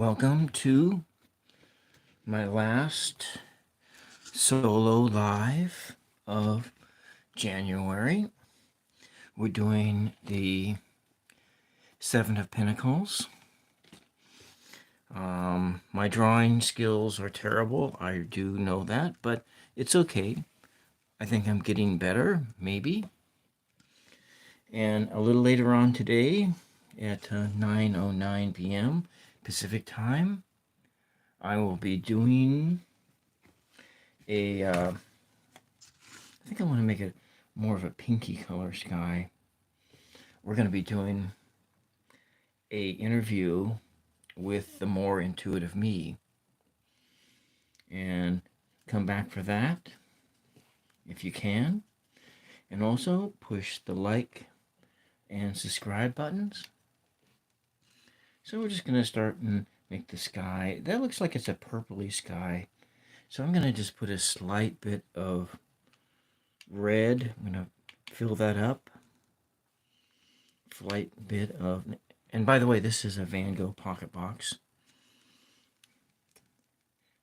Welcome to my last solo live of January. We're doing the Seven of Pentacles. My drawing skills are terrible. I do know that, but it's okay. I think I'm getting better, maybe. And a little later on today at 9:09 p.m. Pacific time, I will be doing I think I want to make it more of a pinky color sky. We're going to be doing a interview with the more intuitive me. And come back for that if you can. And also push the like and subscribe buttons. So we're just going to start and make the sky. That looks like it's a purpley sky. So I'm going to just put a slight bit of red. I'm going to fill that up. Slight bit of, and by the way, this is a Van Gogh pocket box.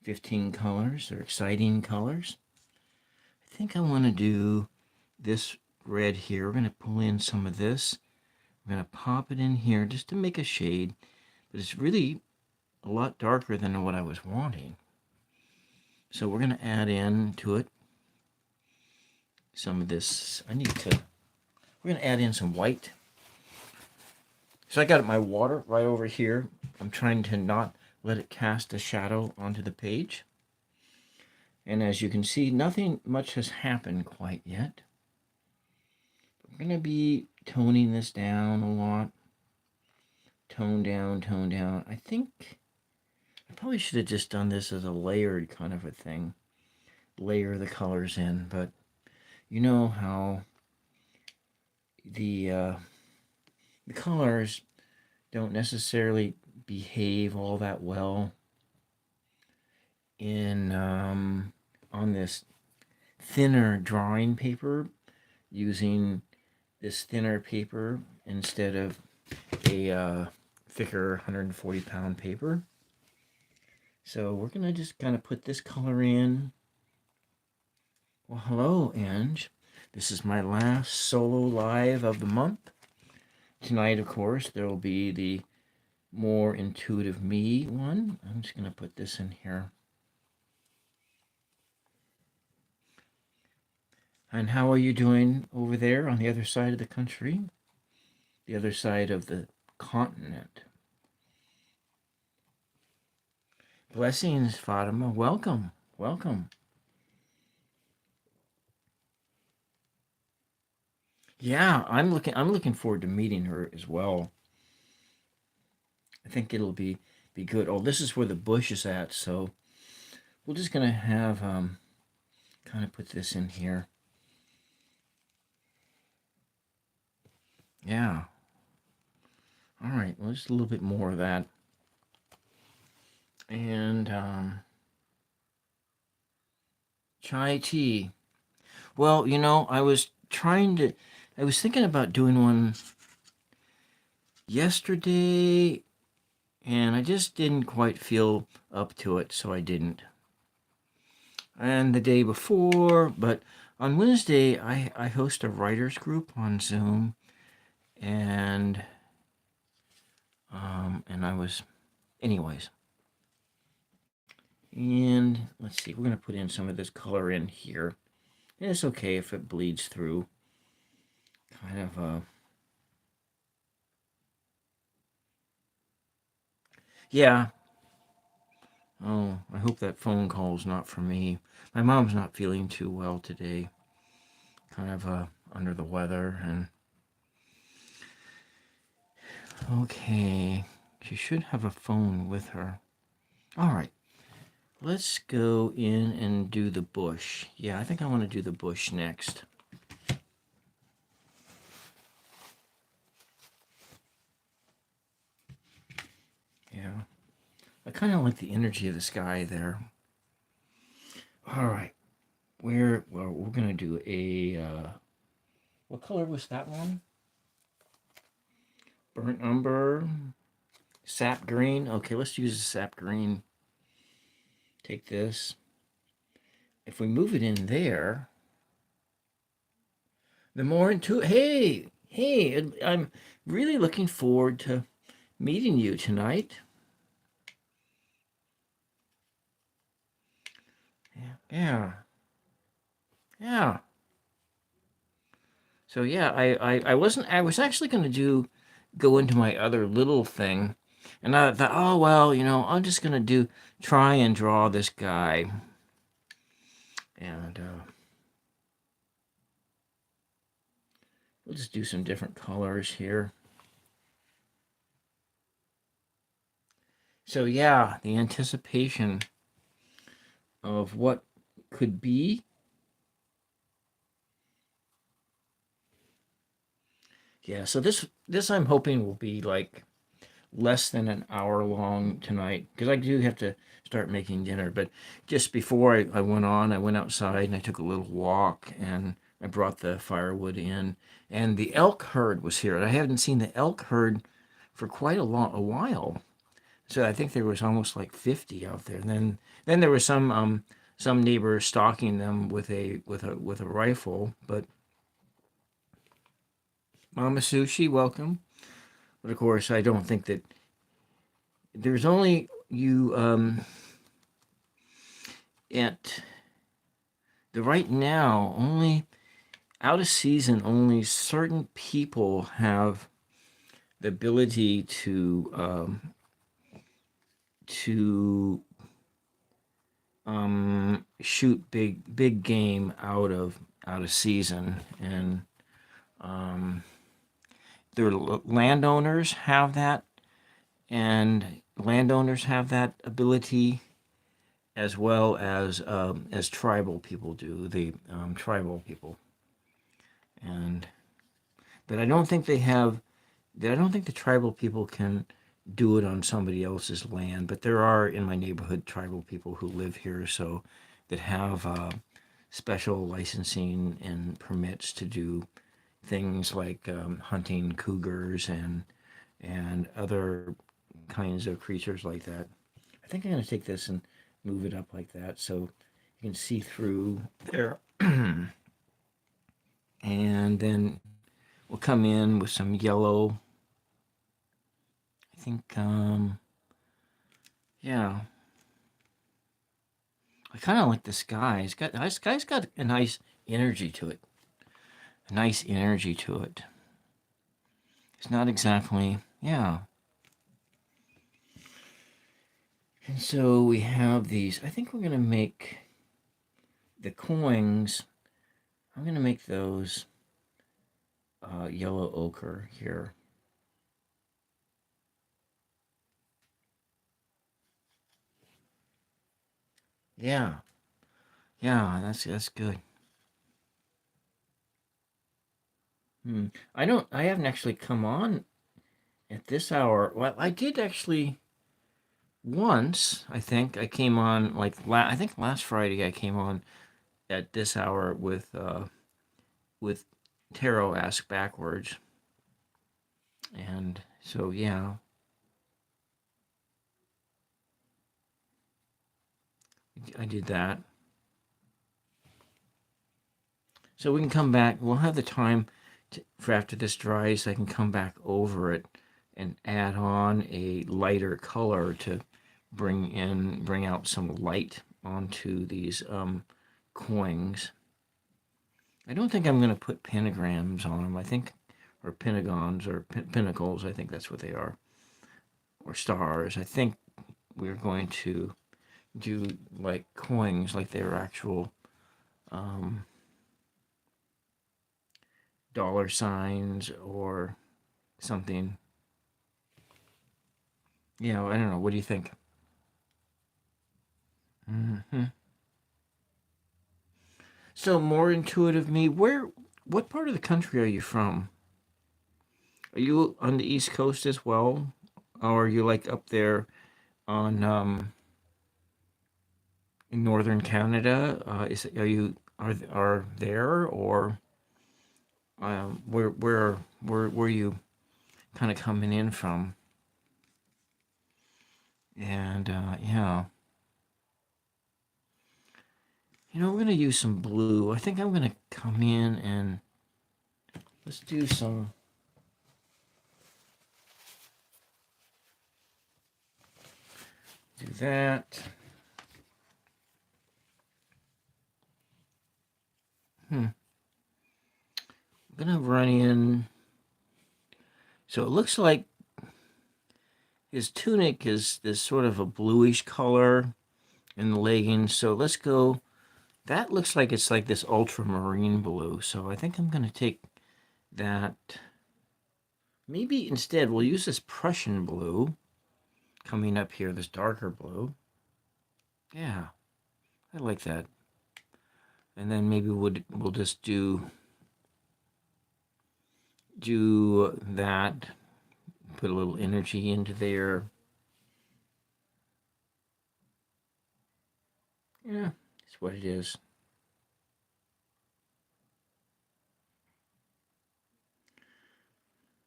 15 colors. They're exciting colors. I think I want to do this red here. We're going to pull in some of this. I'm going to pop it in here just to make a shade, but it's really a lot darker than what I was wanting. So we're going to add in to it some of this. We're going to add in some white. So I got my water right over here. I'm trying to not let it cast a shadow onto the page. And as you can see, nothing much has happened quite yet. We're going to be toning this down a lot. Tone down, tone down. I think I probably should have just done this as a layered kind of a thing. Layer the colors in, but you know how the colors don't necessarily behave all that well in on this thinner drawing paper, using this thinner paper instead of a thicker 140-pound paper. So we're gonna just kind of put this color in. Well, hello, Ange. This is my last solo live of the month. Tonight, of course, there will be the more intuitive me one. I'm just gonna put this in here. And how are you doing over there on the other side of the country? The other side of the continent. Blessings, Fatima. Welcome. Welcome. Yeah, I'm looking forward to meeting her as well. I think it'll be good. Oh, this is where the bush is at, so we're just gonna have kind of put this in here. Yeah. All right, well, just a little bit more of that. And chai tea. Well, you know, I was thinking about doing one yesterday, and I just didn't quite feel up to it, so I didn't. And the day before, but on Wednesday, I host a writers group on Zoom, and I was, anyways. And let's see, we're going to put in some of this color in here. And it's okay if it bleeds through. Kind of yeah. Oh, I hope that phone call's not for me. My mom's not feeling too well today. Kind of under the weather, and okay. She should have a phone with her. All right. Let's go in and do the bush. Yeah, I think I want to do the bush next. Yeah. I kind of like the energy of the sky there. All right. We're going to do a, what color was that one? Burnt umber, Sap green. Okay, let's use the sap green. Take this. If we move it in there, the more into hey, I'm really looking forward to meeting you tonight. Yeah, yeah. So yeah, I was actually going to go into my other little thing, and I thought, oh well, I'm just going to try and draw this guy, and we'll just do some different colors here. So yeah, the anticipation of what could be. Yeah, so this I'm hoping will be like less than an hour long tonight because I do have to start making dinner. But just before I went on, I went outside and I took a little walk and I brought the firewood in. And the elk herd was here. I haven't seen the elk herd for quite a while. So I think there was almost like 50 out there. And then there was some neighbors stalking them with a rifle. But Mama Sushi, welcome. But of course, I don't think that there's only you at the right now only out of season only certain people have the ability to shoot big game out of season, and um, their landowners have that, and landowners have that ability as well as tribal people do, the tribal people, and but I don't think they have. I don't think the tribal people can do it on somebody else's land. But there are in my neighborhood tribal people who live here, so that have special licensing and permits to do things like hunting cougars and other kinds of creatures like that. I think I'm going to take this and move it up like that so you can see through there. And then we'll come in with some yellow. I think, yeah. I kind of like this guy. This guy's got a nice energy to it. A nice energy to it. It's not exactly, yeah. And so we have these. I think we're going to make the coins. I'm going to make those yellow ochre here. Yeah, yeah, that's good. I don't. I haven't actually come on at this hour. Well, I did actually once. I think I came on like I think last Friday I came on at this hour with Tarot Ask Backwards, and so yeah, I did that. So we can come back. We'll have the time for after this dries. I can come back over it and add on a lighter color to bring out some light onto these coins. I don't think I'm going to put pentagrams on them. I think, or pentagons or pinnacles. I think that's what they are, or stars. I think we're going to do like coins, like they're actual um, dollar signs or something. I don't know. What do you think? Hmm. So more intuitive me. What part of the country are you from? Are you on the East Coast as well, or are you like up there on in northern Canada? Are you are there or where are you kind of coming in from? And yeah, you know, we're gonna use some blue. I think I'm gonna come in and let's do that. I'm gonna run in. So it looks like his tunic is this sort of a bluish color in the leggings. So let's go. That looks like it's like this ultramarine blue. So I think I'm gonna take that. Maybe instead we'll use this Prussian blue coming up here, this darker blue. Yeah, I like that. And then maybe we'll just do that. Put a little energy into there. Yeah, it's what it is.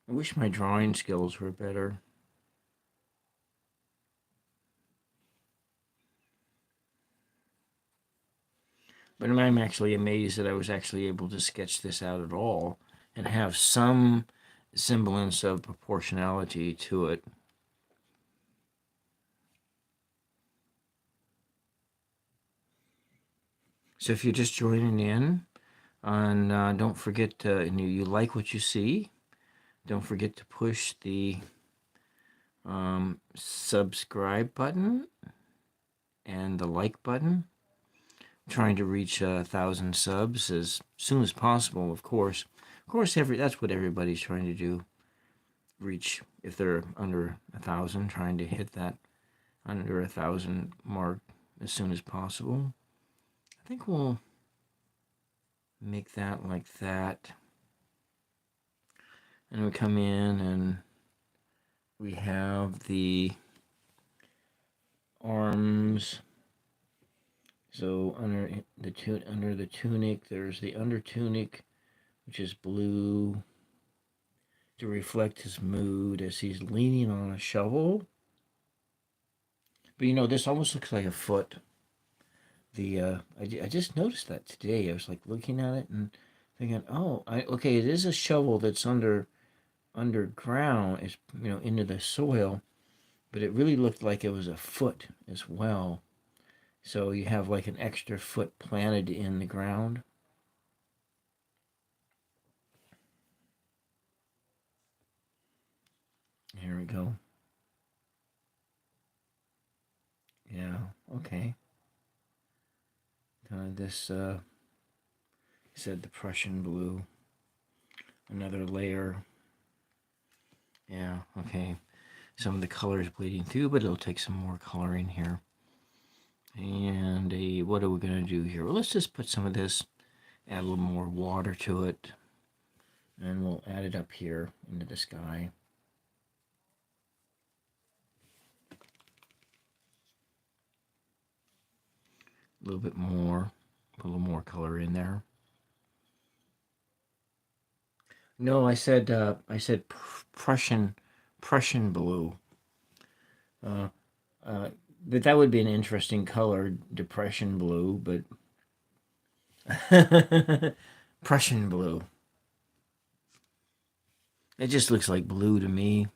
I wish my drawing skills were better. But I'm actually amazed that I was actually able to sketch this out at all and have some semblance of proportionality to it. So if you're just joining in, don't forget to, and you like what you see, don't forget to push the subscribe button and the like button. Trying to reach 1,000 subs as soon as possible, of course. Of course, that's what everybody's trying to do. Reach, if they're under 1,000, trying to hit that under 1,000 mark as soon as possible. I think we'll make that like that. And we come in and we have the arms. So under the tunic, there's the under tunic, which is blue, to reflect his mood as he's leaning on a shovel. But you know, this almost looks like a foot. I just noticed that today. I was like looking at it and thinking, oh, okay, it is a shovel that's underground. It's into the soil, but it really looked like it was a foot as well. So you have like an extra foot planted in the ground. Here we go. Yeah. Okay. This said the Prussian blue. Another layer. Yeah. Okay. Some of the color is bleeding through, but it'll take some more color in here. And what are we going to do here? Well, let's just put some of this, add a little more water to it, and we'll add it up here into the sky. A little bit more, put a little more color in there. No, I said Prussian blue. Uh, but that would be an interesting color, depression blue, but Prussian blue. It just looks like blue to me.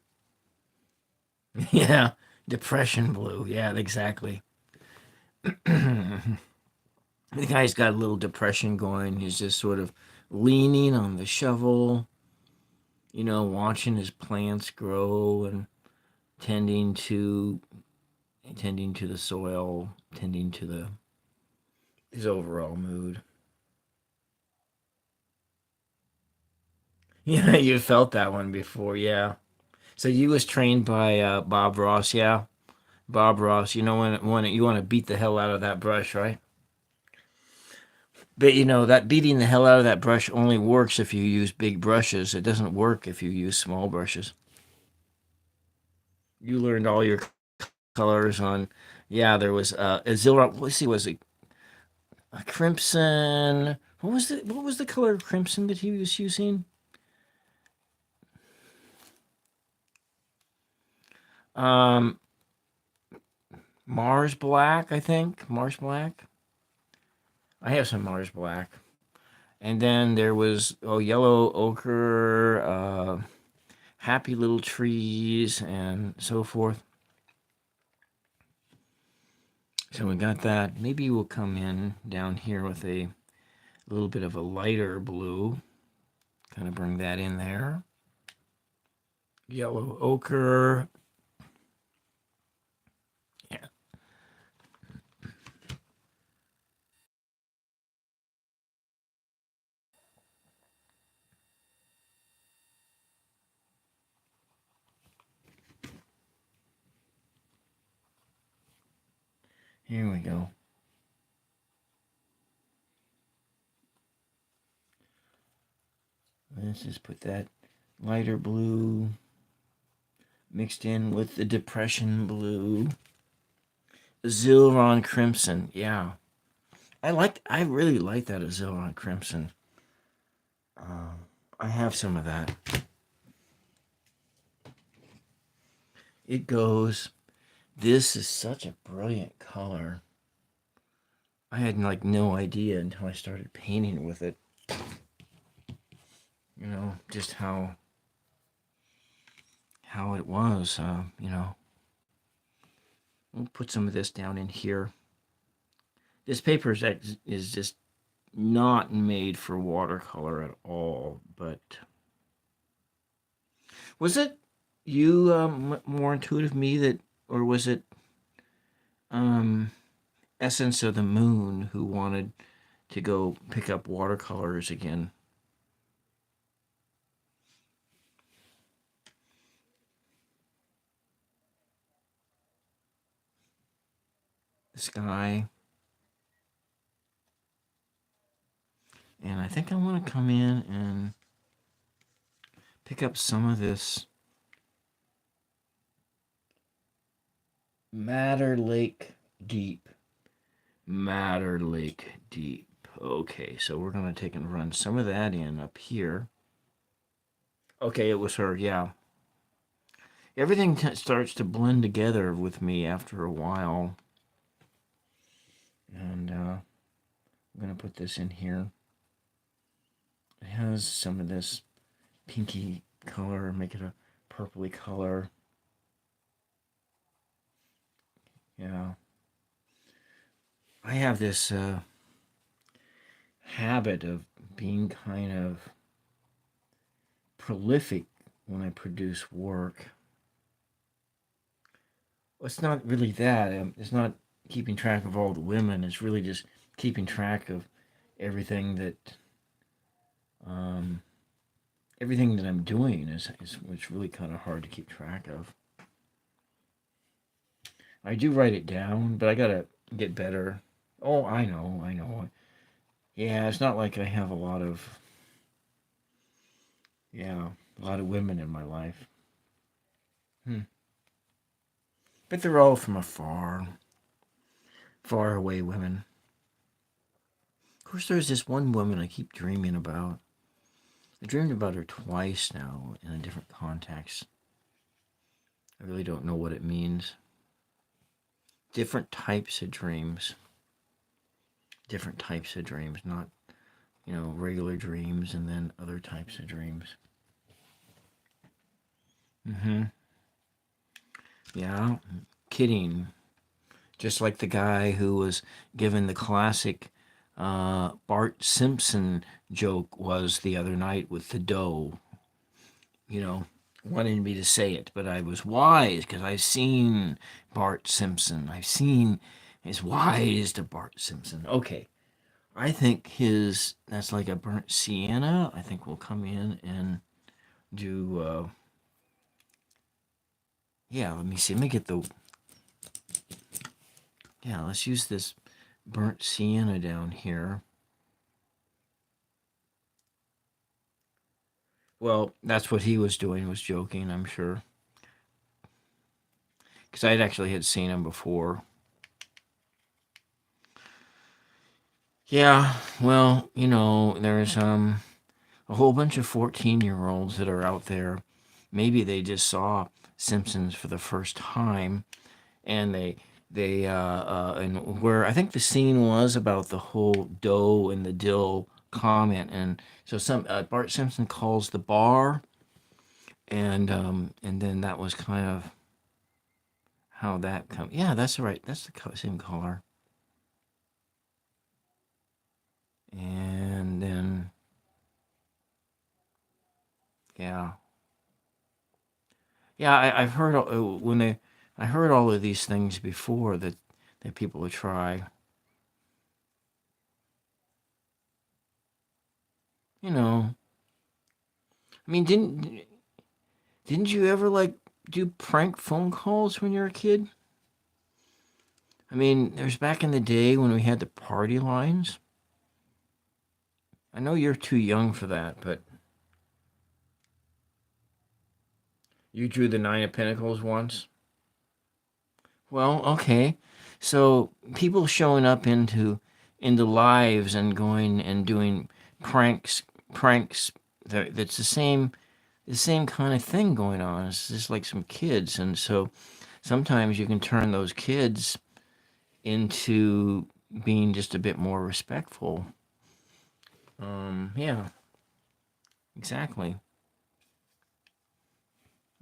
Yeah, depression blue. Yeah, exactly. The guy's got a little depression going. He's just sort of leaning on the shovel, watching his plants grow and tending to the soil, tending to his overall mood. Yeah, you felt that one before, yeah. So you was trained by Bob Ross, yeah. Bob Ross, when you want to beat the hell out of that brush, right? But that beating the hell out of that brush only works if you use big brushes. It doesn't work if you use small brushes. You learned all your colors on. Yeah, there was a Zilrop. Let's see, was it a crimson? What was the color of crimson that he was using? Um, Mars Black, I think. Mars Black. I have some Mars Black. And then there was yellow ochre, happy little trees, and so forth. So we got that. Maybe we'll come in down here with a little bit of a lighter blue. Kind of bring that in there. Yellow ochre. Yeah. Here we go. Let's just put that lighter blue mixed in with the depression blue. Zilron crimson. Yeah. I really like that Zilron crimson. I have some of that. It goes. This is such a brilliant color. I had like no idea until I started painting with it. You know, just how it was. You know, we'll put some of this down in here. This paper is just not made for watercolor at all. But was it you more intuitive me that, or was it Essence of the Moon who wanted to go pick up watercolors again? The sky. And I think I want to come in and pick up some of this Madder Lake Deep. Madder Lake Deep. Okay, so we're going to take and run some of that in up here. Okay, it was her, yeah. Everything starts to blend together with me after a while. And I'm going to put this in here. It has some of this pinky color, make it a purpley color. Yeah. I have this habit of being kind of prolific when I produce work. Well, it's not really that. It's not keeping track of all the women. It's really just keeping track of everything that everything that I'm doing is it's really kind of hard to keep track of. I do write it down, but I gotta get better. Oh, I know. Yeah, it's not like I have a lot of women in my life. But they're all from afar, far away women. Of course, there's this one woman I keep dreaming about. I dreamed about her twice now in a different context. I really don't know what it means. Different types of dreams. Different types of dreams, not, regular dreams and then other types of dreams. Yeah, kidding. Just like the guy who was given the classic Bart Simpson joke was the other night with the dough. Wanted me to say it, but I was wise because I've seen Bart Simpson. I've seen as wise to Bart Simpson. Okay, I think that's like a burnt sienna. I think we'll come in and do. Let me see. Let me get the. Yeah, let's use this burnt sienna down here. Well, that's what he was doing, was joking, I'm sure. Because I'd actually had seen him before. Yeah, well, there's a whole bunch of 14-year-olds that are out there. Maybe they just saw Simpsons for the first time and they and where I think the scene was about the whole dough and the dill comment, and so some Bart Simpson calls the bar, and then that was kind of how that come. Yeah, that's right. That's the same color, and then yeah, yeah. I've heard when they I heard all of these things before that people would try. You know, I mean, didn't you ever like do prank phone calls when you were a kid? I mean, there's back in the day when we had the party lines. I know you're too young for that, but you drew the Nine of Pentacles once. Well, okay. So people showing up into lives and going and doing pranks. That's the same kind of thing going on. It's just like some kids, and so sometimes you can turn those kids into being just a bit more respectful. Yeah, exactly.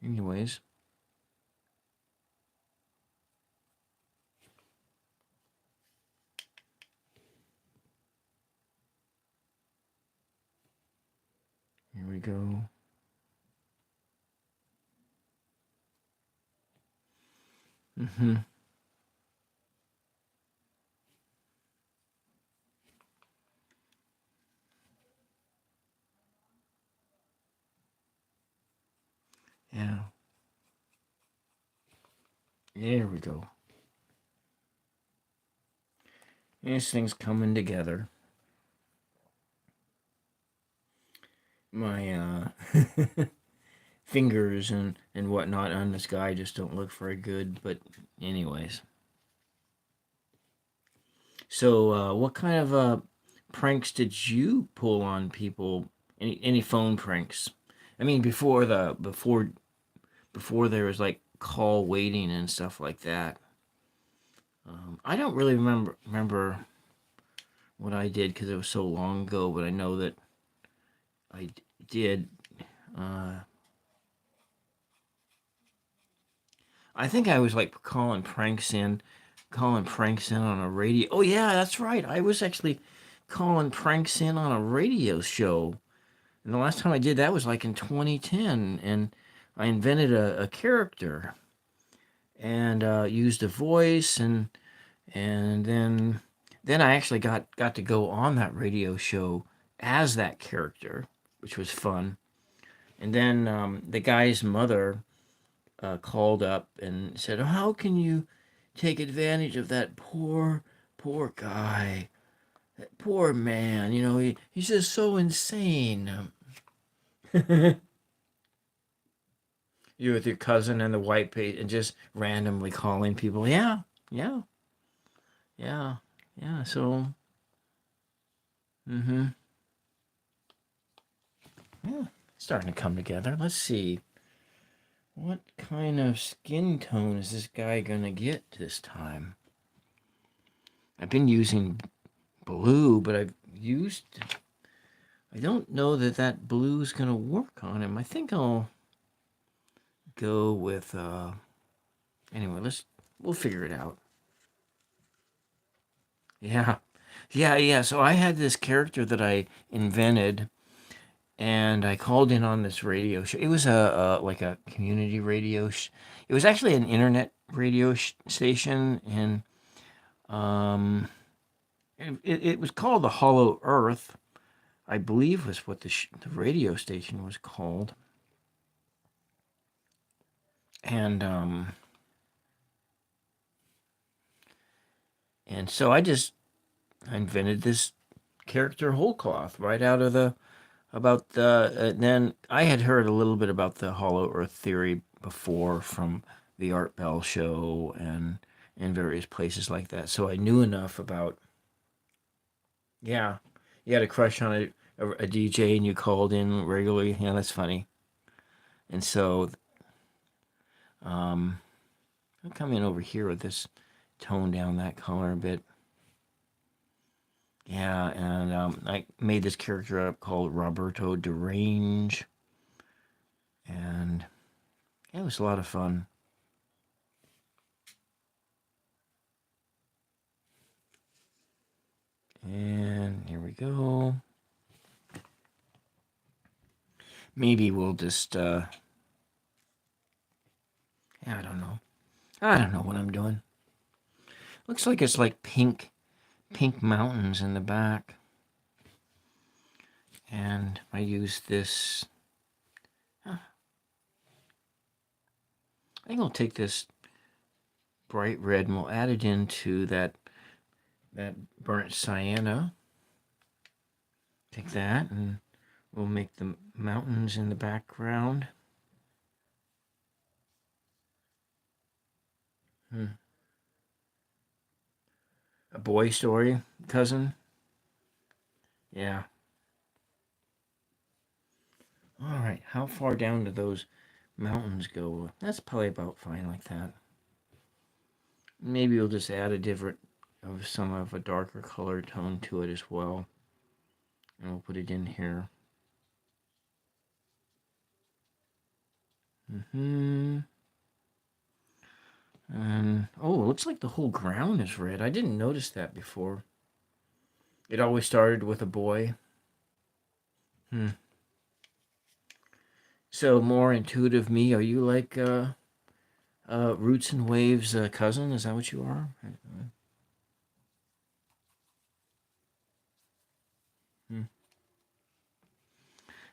Anyways, here we go. Hmm. Yeah, there we go. This thing's coming together. My fingers and whatnot on this guy just don't look very good. But anyways, so what kind of pranks did you pull on people? Any phone pranks? I mean, before there was like call waiting and stuff like that. I don't really remember what I did because it was so long ago, but I know that did. Uh, I think I was like calling pranks in on a radio. Oh yeah, that's right. I was actually calling pranks in on a radio show, and the last time I did that was like in 2010, and I invented a character and used a voice, and then I actually got to go on that radio show as that character, which was fun. And then the guy's mother called up and said, "Oh, how can you take advantage of that poor guy, that poor man? You know, he's just so insane." You with your cousin and the white page and just randomly calling people. Yeah, yeah, yeah, yeah. So, mm-hmm. Yeah, starting to come together. Let's see. What kind of skin tone is this guy gonna get this time? I've been using blue, but I don't know that blue is gonna work on him. I think I'll go with, anyway, we'll figure it out. Yeah. Yeah, yeah. So I had this character that I invented and I called in on this radio show. It was like a community radio. It was actually an internet radio station, and um, it was called the Hollow Earth, I believe was what the radio station was called. And so I invented this character whole cloth right out of the about the. Then I had heard a little bit about the Hollow Earth theory before from the Art Bell show and various places like that. So I knew enough about. Yeah, you had a crush on a DJ and you called in regularly. Yeah, that's funny. And so um, I'll come in over here with this tone down that color a bit. Yeah, and I made this character up called Roberto Derange, and yeah, it was a lot of fun. And here we go. Maybe we'll just, yeah, I don't know. I don't know what I'm doing. Looks like it's like pink mountains in the back. And I use this, I think I'll take this bright red and we'll add it into that burnt sienna. Take that and we'll make the mountains in the background. A boy story, cousin? Yeah. All right, how far down do those mountains go? That's probably about fine like that. Maybe we'll just add a different, of some of a darker color tone to it as well. And we'll put it in here. And, oh, it looks like the whole ground is red. I didn't notice that before. It always started with a boy. So, more intuitive me, are you like Roots and Waves cousin? Is that what you are?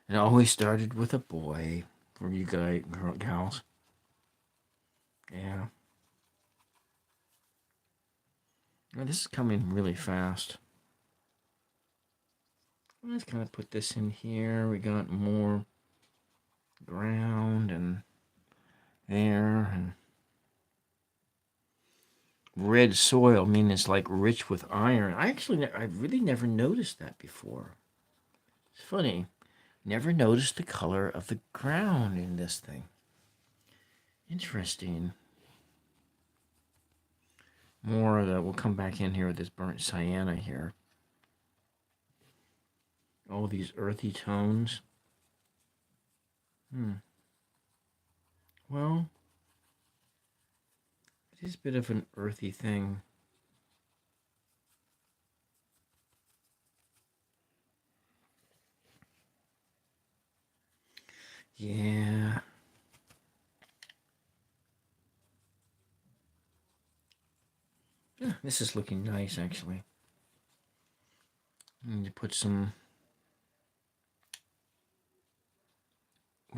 It always started with a boy for you guys, gals. Yeah. Well, this is coming really fast. Let's kind of put this in here. We got more ground and there and red soil. I mean, it's like rich with iron. I really never noticed that before. It's funny. Never noticed the color of the ground in this thing. Interesting. More of that. We'll come back in here with this burnt sienna here. All these earthy tones. Well, it is a bit of an earthy thing. Yeah. This is looking nice, actually. I need to put some...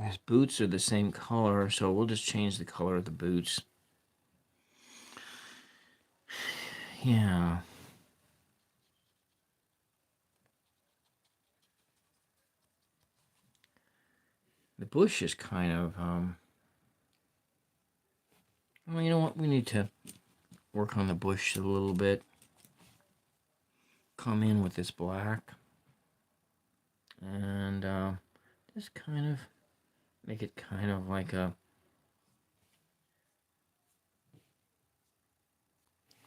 His boots are the same color, so we'll just change the color of the boots. Yeah. The bush is kind of, well, you know what? We need to work on the bush a little bit. Come in with this black. And just kind of make it kind of like a...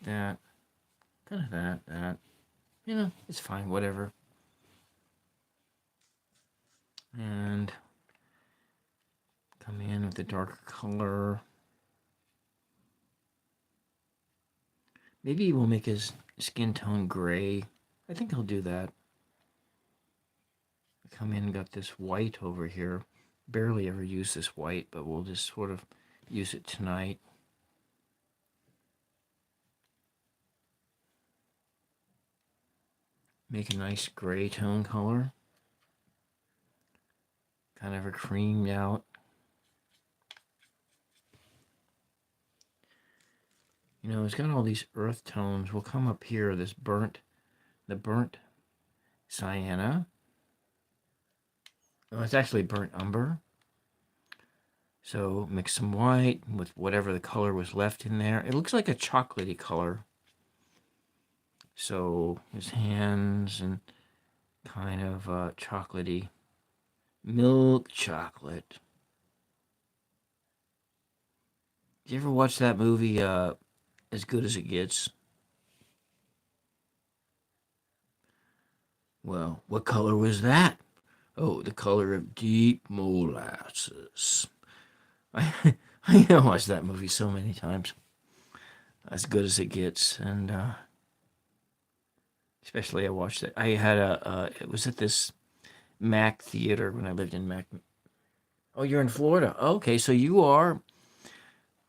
that. Kind of that. You know, it's fine, whatever. And come in with the darker color. Maybe we'll make his skin tone gray. I think I'll do that. Come in and got this white over here. Barely ever use this white, but we'll just sort of use it tonight. Make a nice gray tone color. Kind of a creamed out. You know, it's got all these earth tones. We'll come up here, the burnt sienna. Oh, it's actually burnt umber. So mix some white with whatever the color was left in there. It looks like a chocolatey color. So his hands and kind of chocolatey. Milk chocolate. Did you ever watch that movie, as good as it gets. Well, what color was that? Oh, the color of deep molasses. I I watched that movie so many times. As good as it gets, and especially I watched it. I had it was at this Mac theater when I lived in Mac. Oh, you're in Florida. Okay, so you're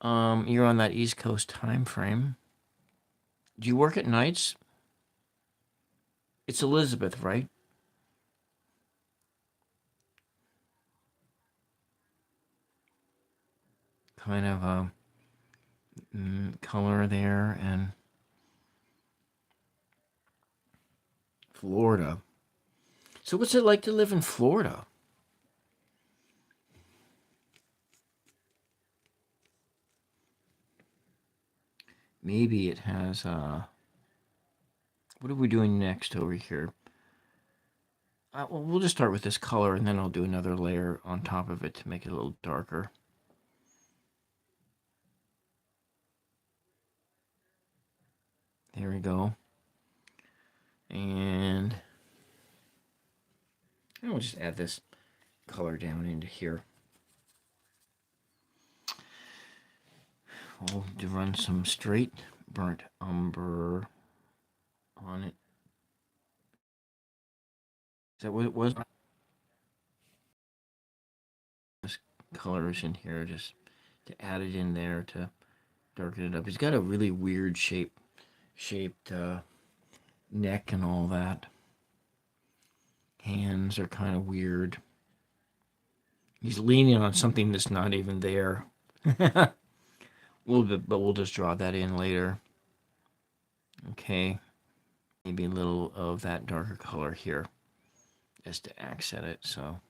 on that East Coast time frame. Do you work at nights? It's Elizabeth, right? Kind of color there and Florida. So what's it like to live in Florida? Maybe it has what are we doing next over here? Well, we'll just start with this color and then I'll do another layer on top of it to make it a little darker. There we go. And we'll just add this color down into here. We'll run some straight burnt umber on it. Is that what it was? This colors in here just to add it in there to darken it up. He's got a really weird shaped neck and all that. Hands are kind of weird. He's leaning on something that's not even there. A little bit, but we'll just draw that in later. Okay. Maybe a little of that darker color here just to accent it. So,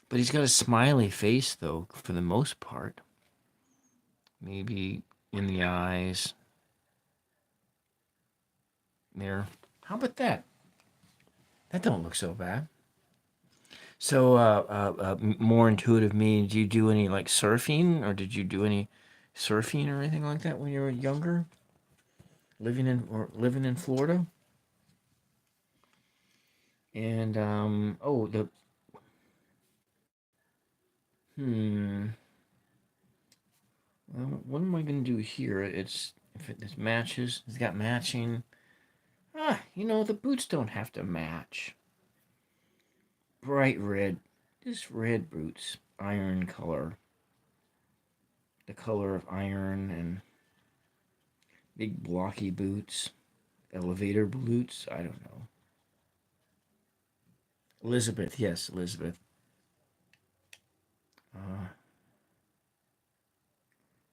but he's got a smiley face though for the most part. Maybe in the eyes. There. How about that? That don't look so bad. So, more intuitive me. Do you do any like surfing, or did you do any surfing or anything like that when you were younger, living in Florida? And oh, the hmm. Well, what am I gonna do here? It's if it this matches. It's got matching. The boots don't have to match. Bright red, just red boots, iron color. The color of iron and big blocky boots, elevator boots. I don't know. Elizabeth, yes, Elizabeth. Uh,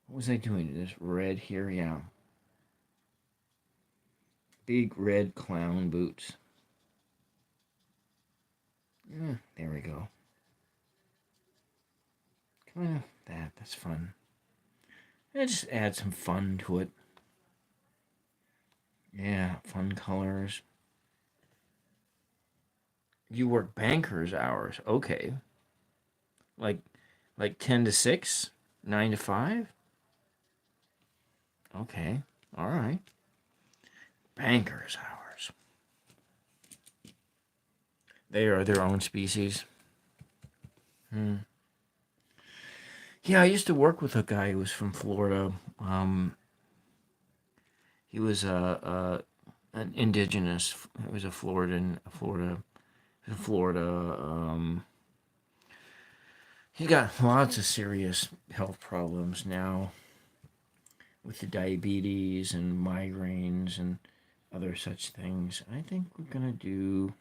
what was I doing? This red here, yeah. Big red clown boots. Yeah, there we go. Kind of that. That's fun. Just add some fun to it. Yeah, fun colors. You work banker's hours. Okay. Like 10 to 6, 9 to 5? Okay. All right. Banker's hours. They are their own species. Hmm. Yeah, I used to work with a guy who was from Florida. He was an indigenous. He was a Florida. He got lots of serious health problems now with the diabetes and migraines and other such things. I think we're gonna do.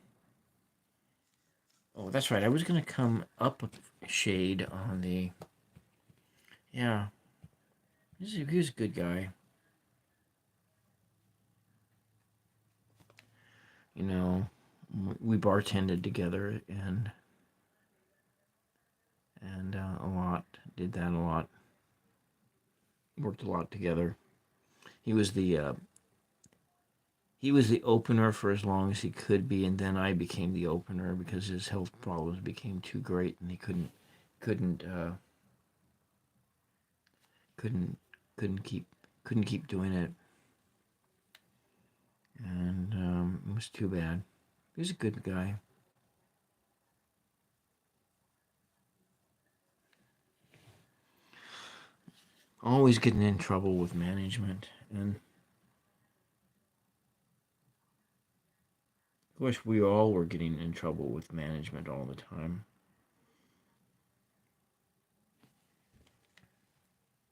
Oh, that's right. I was gonna come up a shade on the. Yeah, he was a good guy. You know, we bartended together and a lot. Did that a lot. Worked a lot together. He was the uh, he was the opener for as long as he could be, and then I became the opener because his health problems became too great, and he couldn't couldn't couldn't keep couldn't keep doing it. And it was too bad. He was a good guy. Always getting in trouble with management. And I wish we all were getting in trouble with management all the time.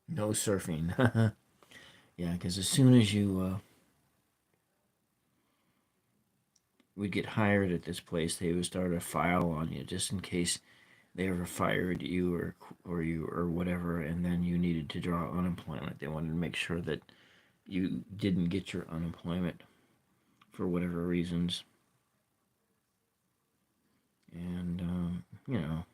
No surfing. Yeah, because as soon as you would get hired at this place, they would start a file on you just in case they ever fired you or whatever, and then you needed to draw unemployment. They wanted to make sure that you didn't get your unemployment for whatever reasons. And you know,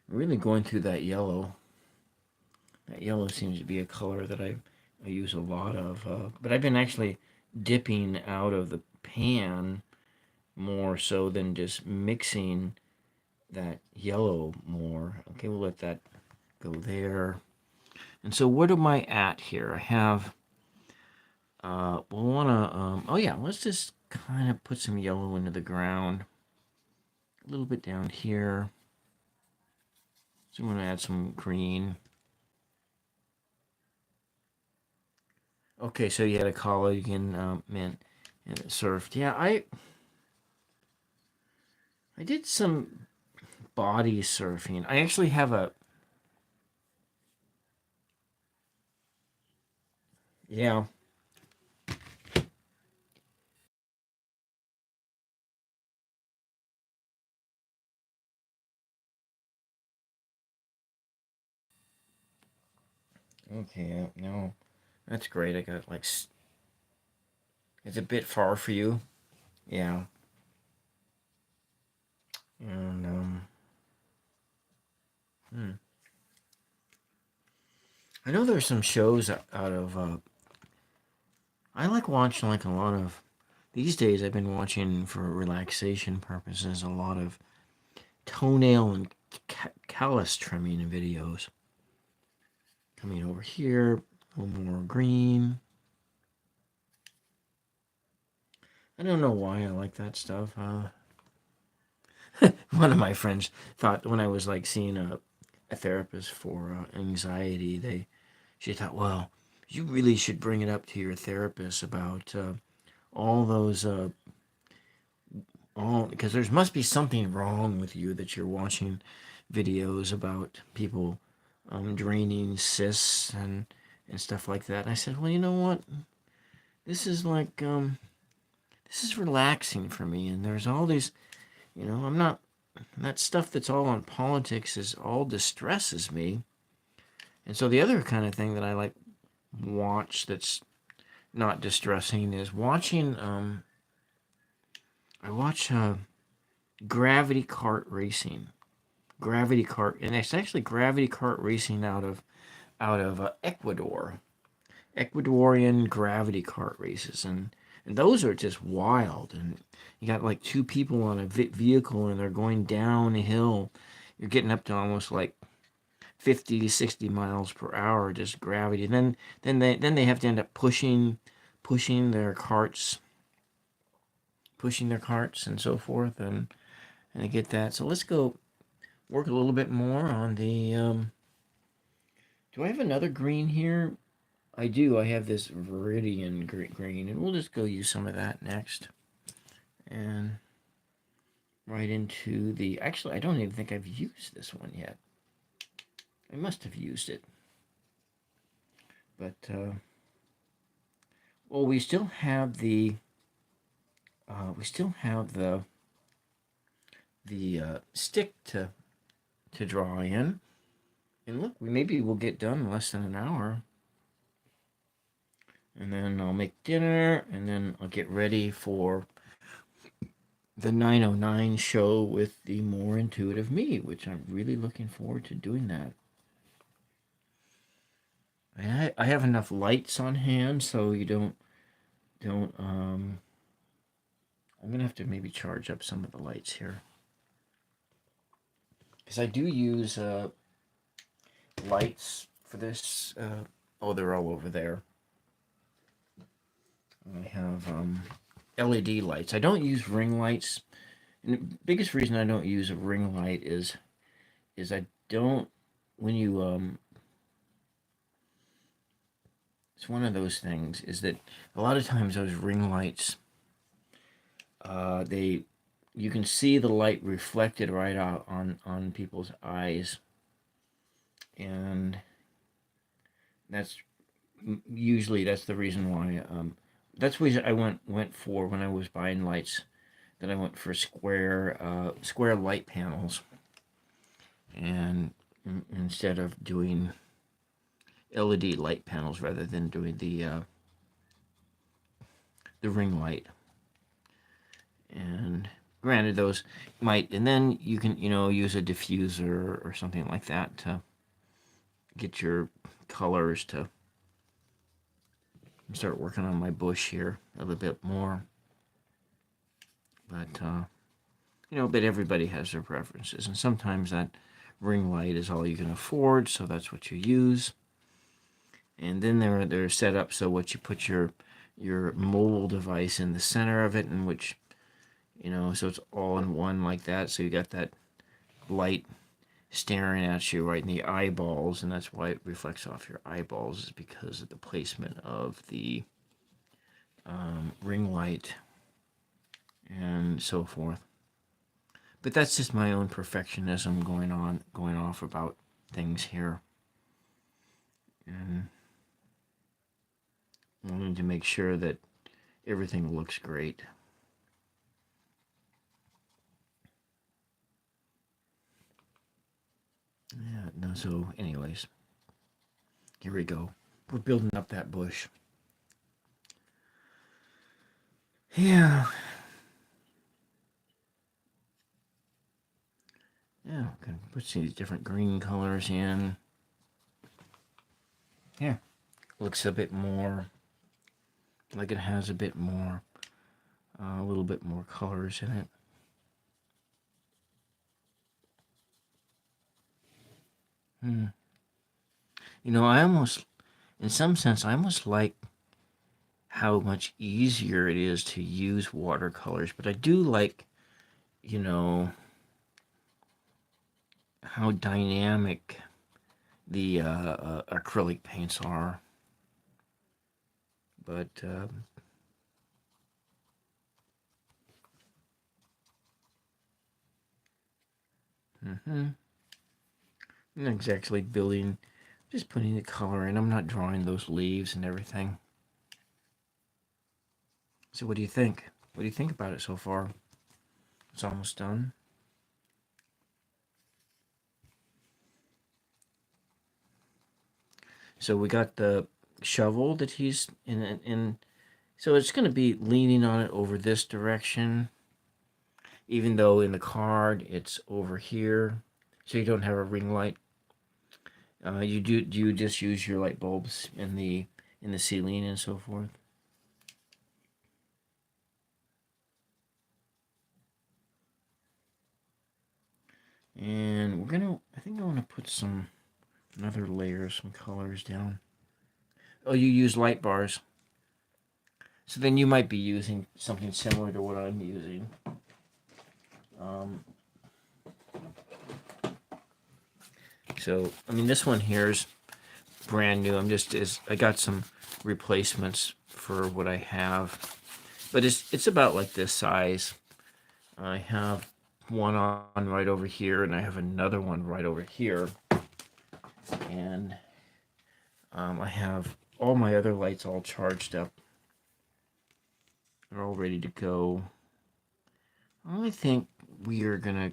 really going through that yellow. That yellow seems to be a color that I use a lot of, but I've been actually dipping out of the pan more so than just mixing that yellow more. Okay, we'll let that go there. And so what am I at here? I have, we'll want to, oh yeah, let's just kind of put some yellow into the ground. A little bit down here. So I'm going to add some green. Okay, so you had a colleague in Mint and it surfed. Yeah, I did some body surfing. I actually have a, yeah. Okay, no, that's great. I got like, it's a bit far for you. Yeah. And, hmm. I know there's some shows out of, I like watching like a lot of, these days I've been watching for relaxation purposes a lot of toenail and callus trimming videos. Coming over here, a little more green. I don't know why I like that stuff. One of my friends thought when I was like seeing a therapist for anxiety, she thought, well, you really should bring it up to your therapist about all those all because there must be something wrong with you that you're watching videos about people draining cysts and stuff like that. And I said, well, you know what? This is like this is relaxing for me, and there's all these, I'm not that stuff that's all on politics is all distresses me. And so the other kind of thing that I like watch that's not distressing is watching I watch gravity kart racing. Gravity kart, and it's actually gravity kart racing out of Ecuador. Ecuadorian gravity kart races, and those are just wild. And you got like two people on a vehicle, and they're going down a hill. You're getting up to almost like 50, 60 miles per hour, just gravity. Then they have to end up pushing their carts, and so forth, and they get that. So let's go work a little bit more on the. Do I have another green here? I do. I have this Viridian green, and we'll just go use some of that next. And right into the. Actually, I don't even think I've used this one yet. I must have used it. But, well, we still have the. Stick to draw in. And look, maybe we'll get done in less than an hour. And then I'll make dinner, and then I'll get ready for the 909 show with the more intuitive me, which I'm really looking forward to doing that. I have enough lights on hand so you don't I'm gonna have to maybe charge up some of the lights here, because I do use lights for this. Oh, they're all over there. I have LED lights. I don't use ring lights. And the biggest reason I don't use a ring light is I don't, when you it's one of those things, is that a lot of times those ring lights, they, you can see the light reflected right out on people's eyes, and that's usually that's the reason why that's the reason I went for, when I was buying lights, that I went for square light panels, and instead of doing LED light panels, rather than doing the ring light. And granted, those might, and then you can, use a diffuser or something like that to get your colors to start working on my bush here a little bit more. But but everybody has their preferences, and sometimes that ring light is all you can afford, so that's what you use. And then they're set up so what you put your mobile device in the center of it, in which, so it's all in one like that. So you got that light staring at you right in the eyeballs, and that's why it reflects off your eyeballs, is because of the placement of the ring light and so forth. But that's just my own perfectionism going off about things here, and wanting to make sure that everything looks great. Yeah, no, so anyways, here we go. We're building up that bush. Yeah. Yeah, can put some these different green colors in. Yeah, looks a bit more like it has a bit more, a little bit more colors in it. I almost, in some sense, I almost like how much easier it is to use watercolors, but I do like, how dynamic the acrylic paints are. But I'm not exactly building, just putting the color in. I'm not drawing those leaves and everything. So what do you think? What do you think about it so far? It's almost done. So we got the shovel that he's in. So it's going to be leaning on it over this direction, even though in the card it's over here. So you don't have a ring light. Do you just use your light bulbs in the ceiling and so forth? And I think I want to put another layer, some colors down. Oh, you use light bars. So then you might be using something similar to what I'm using. So, I mean, this one here is brand new. I got some replacements for what I have, but it's about like this size. I have one on right over here, and I have another one right over here, and I have all my other lights all charged up. They're all ready to go. I think we are gonna,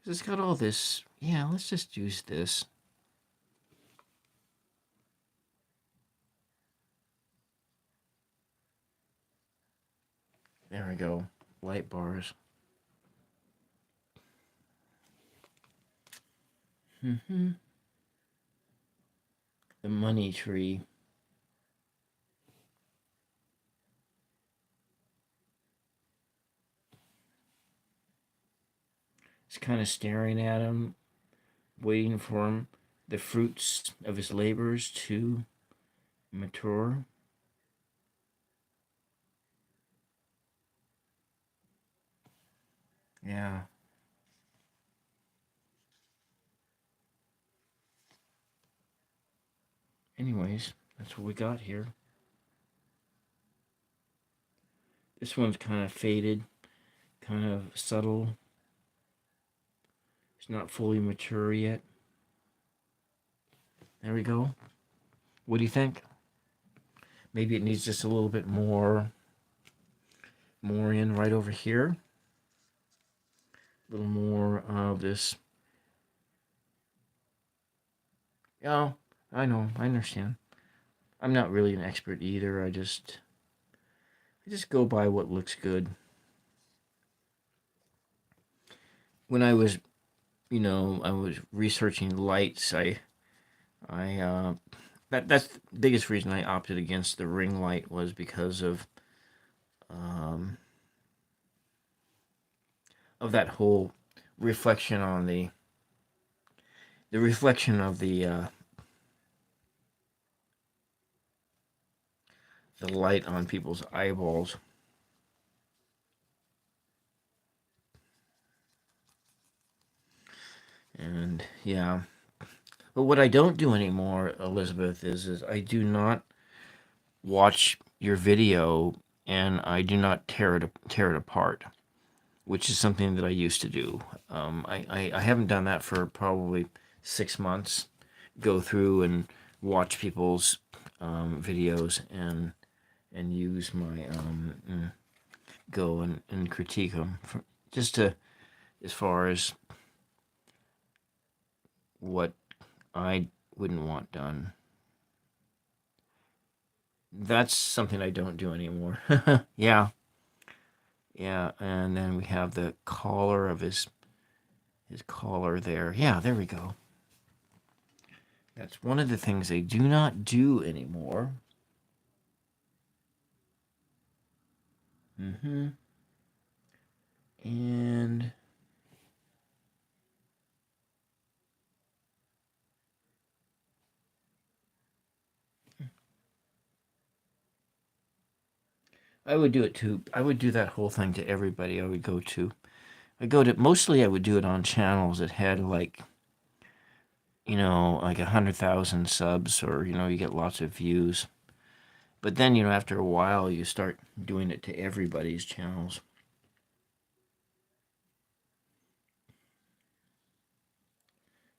cause it's got all this. Yeah, let's just use this. There we go. Light bars. The money tree. It's kind of staring at him, waiting for him, the fruits of his labors to mature. Yeah. Anyways, that's what we got here. This one's kind of faded, kind of subtle. It's not fully mature yet. There we go. What do you think? Maybe it needs just a little bit more in right over here. A little more of this. Yeah, I know, I understand. I'm not really an expert either. I just go by what looks good. When I was, I was researching lights. I that's the biggest reason I opted against the ring light was because um, of that whole reflection on the reflection of the light on people's eyeballs. And yeah, but what I don't do anymore, Elizabeth, is I do not watch your video and I do not tear it apart, which is something that I used to do. I haven't done that for probably 6 months. Go through and watch people's videos and use my go and critique them for, just to as far as what I wouldn't want done. That's something I don't do anymore. Yeah, yeah, and then we have the collar of his collar there. Yeah, there we go. That's one of the things they do not do anymore. Mm-hmm. And I would do it too. I would do that whole thing to everybody I would go to. Mostly I would do it on channels that had like, like 100,000 subs or, you get lots of views. But then, after a while, you start doing it to everybody's channels.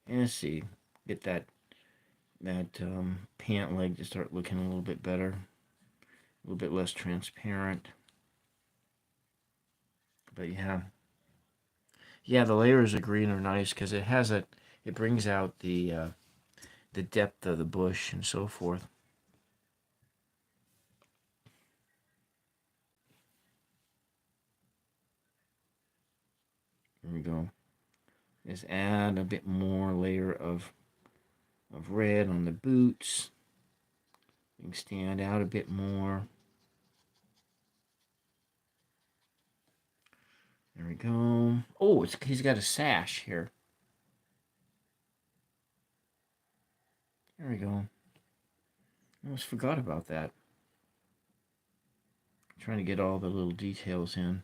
And let's see, get that pant leg to start looking a little bit better, a little bit less transparent. But yeah, the layers of green are nice because it brings out the depth of the bush and so forth. There we go. Just add a bit more layer of red on the boots. You can stand out a bit more. There we go. Oh, he's got a sash here. There we go. I almost forgot about that. Trying to get all the little details in.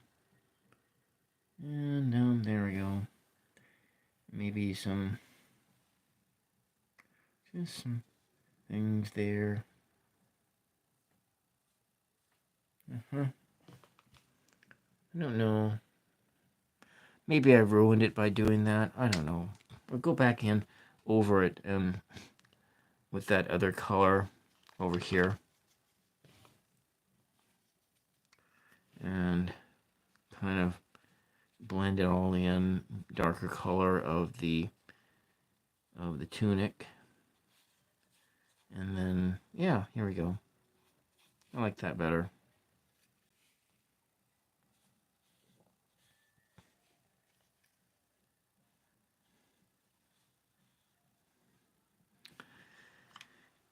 And down, there we go. Maybe just some things there. I don't know. Maybe I ruined it by doing that. I don't know. I'll go back in over it with that other color over here. And kind of blend it all in, darker color of the tunic. And then, yeah, here we go. I like that better.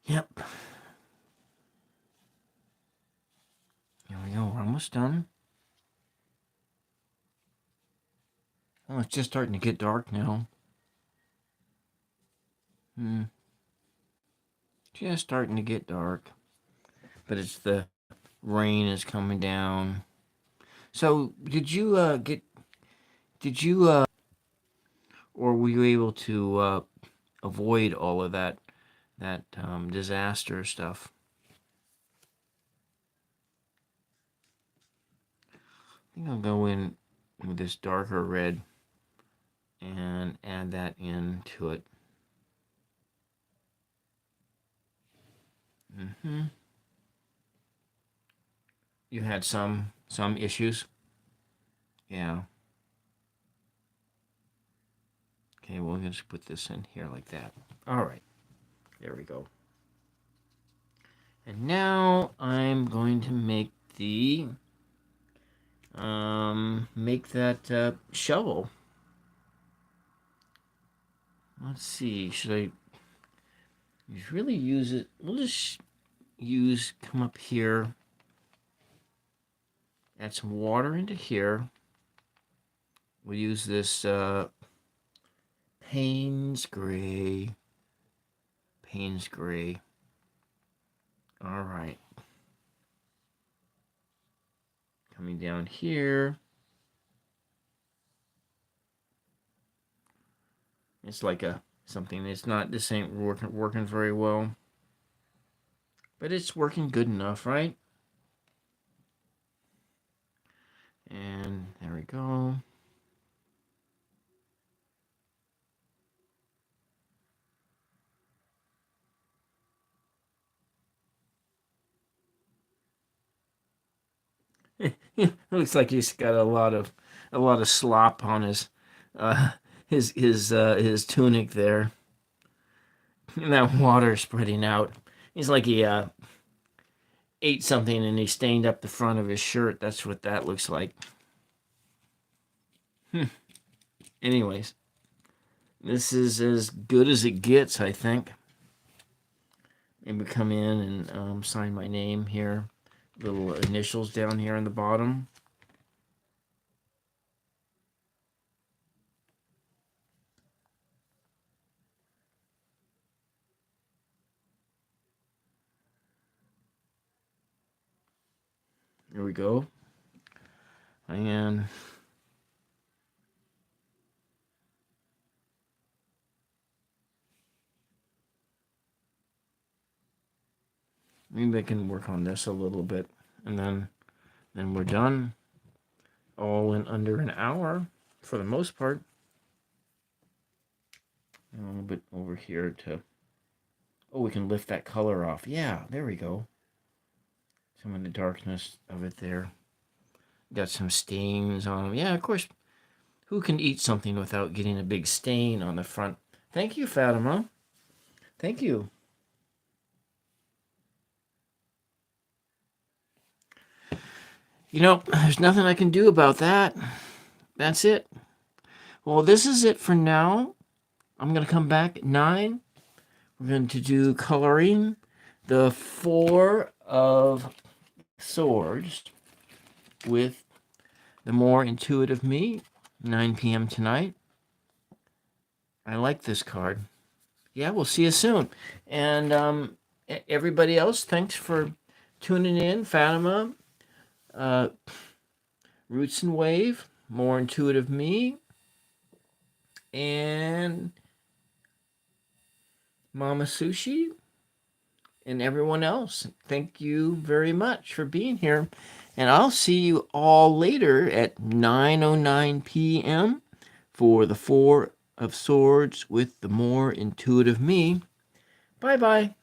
Yep. Here we go. We're almost done. Oh, it's just starting to get dark now. Just starting to get dark. But it's the rain is coming down. So did you or were you able to avoid all of that disaster stuff? I think I'll go in with this darker red and add that into it. You had some issues? Yeah. Okay, we'll just put this in here like that. All right. There we go. And now I'm going to make that shovel. Let's see. Should I really use it? We'll just come up here, add some water into here. We'll use this Payne's Gray. Payne's Gray. All right. Coming down here. It's like something. It's not. This ain't working very well. But it's working good enough, right? And there we go. It looks like he's got a lot of slop on his tunic there, and that water spreading out. He's like he ate something and he stained up the front of his shirt. That's what that looks like. Anyways, this is as good as it gets, I think. Maybe come in and sign my name here. Little initials down here on the bottom. There we go. And maybe I can work on this a little bit, and then we're done. All in under an hour, for the most part. A little bit over here to... Oh, we can lift that color off. Yeah, there we go. Some of the darkness of it there. Got some stains on them. Yeah, of course. Who can eat something without getting a big stain on the front? Thank you, Fatima. Thank you. You know, there's nothing I can do about that. That's it. Well, this is it for now. I'm going to come back at 9. We're going to do coloring the 4 of Swords with the More Intuitive Me, 9 p.m. tonight. I like this card. Yeah, we'll see you soon. And everybody else, thanks for tuning in. Fatima, Roots and Wave, More Intuitive Me, and Mama Sushi, and everyone else. Thank you very much for being here. And I'll see you all later at 9:09 p.m. for the 4 of Swords with the More Intuitive Me. Bye-bye.